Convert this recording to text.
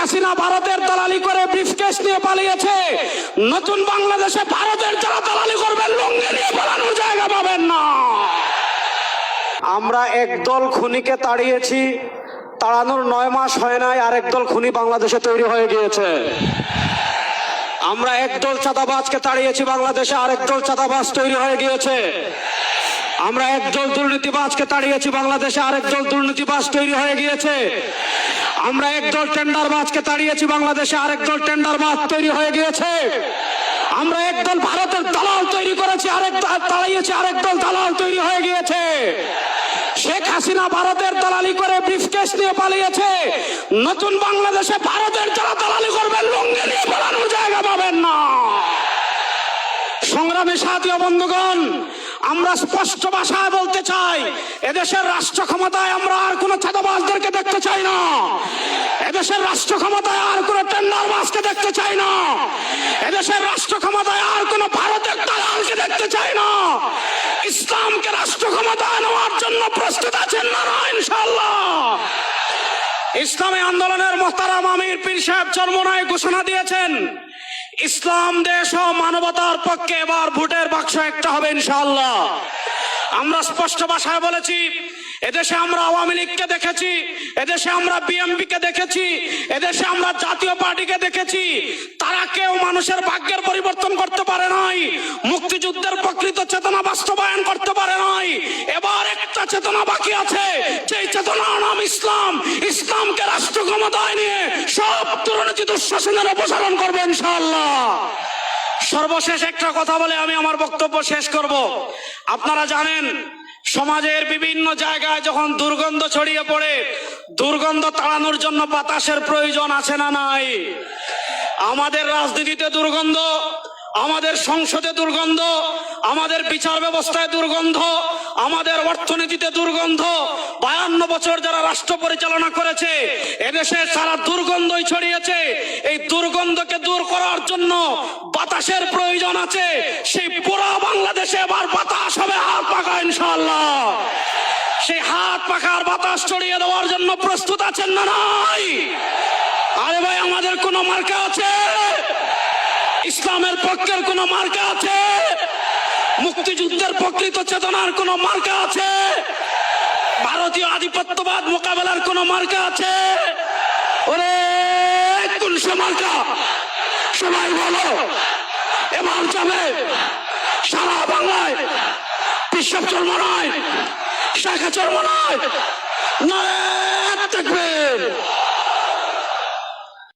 হাসিনা ভারতের দালালি করে ব্রিফকেস নিয়ে পালিয়েছে। নতুন বাংলাদেশে ভারতের যারা দালালি করবেন লুঙ্গি নিয়ে পালানোর জায়গা পাবেন না। আমরা একদল খুনিকে তাড়িয়েছি, তাড়ানোর 9 মাস হয় নাই আর একদল খুনি বাংলাদেশে তৈরি হয়ে গিয়েছে। আমরা একদল চাঁদাবাজকে তাড়িয়েছি, বাংলাদেশে আরেকদল চাঁদাবাজ তৈরি হয়ে গিয়েছে। আমরা একদল দুর্নীতিবাজকে তাড়িয়েছি, বাংলাদেশে আরেকদল দুর্নীতিবাজ তৈরি হয়ে গিয়েছে। আমরা একদল টেন্ডারবাজকে তাড়িয়েছি, বাংলাদেশে আরেকদল টেন্ডারবাজ তৈরি হয়ে গিয়েছে। আমরা একদল ভারতের দালাল তৈরি করেছি, তাড়িয়েছি, আরেকদল দালাল তৈরি হয়ে গিয়েছে। শেখ হাসিনা ভারতের দালালি করে ব্রিফকেস নিয়ে পালিয়েছে। নতুন বাংলাদেশে ভারতের যারা দালালি করবেন লুঙ্গি নিয়ে পালানোর জায়গা পাবেন না। সংগ্রামী সাথী ও বন্ধুগণ, আমরা স্পষ্ট ভাষায় বলতে চাই, এদেশের রাষ্ট্র ক্ষমতায় আমরা আর কোন চাঁদাবাজদেরকে দেখতে চাই না। এদেশের রাষ্ট্র ক্ষমতায় আর কোন টেন্ডারবাজকে দেখতে চাই না। এদেশের রাষ্ট্র ক্ষমতায় আর কোন ভারতের দালালকে দেখতে চাই না। ইসলামকে রাষ্ট্র ক্ষমতায় নেওয়ার জন্য প্রস্তুত আছেন না ইনশাআল্লাহ? ইসলামী আন্দোলনের মোহতারাম আমির পীর সাহেব চরমোনাই ঘোষণা দিয়েছেন, ইসলাম দেশ ও মানবতার পক্ষে এবার ভোটের বাক্স একটা হবে ইনশাআল্লাহ। আমরা স্পষ্ট ভাষায় বলেছি, এদেশে আমরা আওয়ামী লীগকে দেখেছি, এদেশে আমরা বিএনপিকে দেখেছি, এদেশে আমরা জাতীয় পার্টিকে দেখেছি, তারা কেউ মানুষের ভাগ্যের পরিবর্তন করতে পারে নাই, মুক্তিযুদ্ধের প্রকৃত চেতনা বাস্তবায়ন করতে পারে নাই। এবার একটা চেতনা বাকি আছে, যে চেতনার নাম ইসলাম। ইসলামকে রাষ্ট্র ক্ষমতায় নিয়ে সব দুর্নীতি দুঃশাসনের অপসারণ করবে ইনশাআল্লাহ। সর্বশেষ একটা কথা বলে আমি আমার বক্তব্য শেষ করব। আপনারা জানেন, সমাজের বিভিন্ন জায়গায় যখন দুর্গন্ধ ছড়িয়ে পড়ে, দুর্গন্ধ তাড়ানোর জন্য বাতাসের প্রয়োজন আছে না নাই? আমাদের রাজনীতিতে দুর্গন্ধ, আমাদের সংসদে দুর্গন্ধ, আমাদের বিচার ব্যবস্থায় দুর্গন্ধ, আমাদের অর্থনীতিতে দুর্গন্ধ। 52 বছর যারা রাষ্ট্র পরিচালনা করেছে, এদেশে সারা দুর্গন্ধই ছড়িয়েছে। এই দুর্গন্ধকে দূর করার জন্য বাতাসের প্রয়োজন আছে। সেই পুরো বাংলাদেশে এবার বাতাস হবে হাত পাখা ইনশাআল্লাহ। সেই হাত পাখার বাতাস ছড়িয়ে দেওয়ার জন্য প্রস্তুত আছেন না নাই? আরে ভাই, আমাদের কোন মার্কা আছে? ইসলামের পক্ষের কোন মার্কা আছে? মুক্তিযুদ্ধের প্রকৃত চেতনার কোন মার্কা আছে? ভারতীয় আধিপত্যবাদ মোকাবেলার কোন মার্কা আছে? ওরে কোন সে মার্কা? সবাই বলো, এবার যাবে সারা বাংলায় বিশ্ব চরমোনাই, শাখা চরমোনাই, নারে তাকবীর।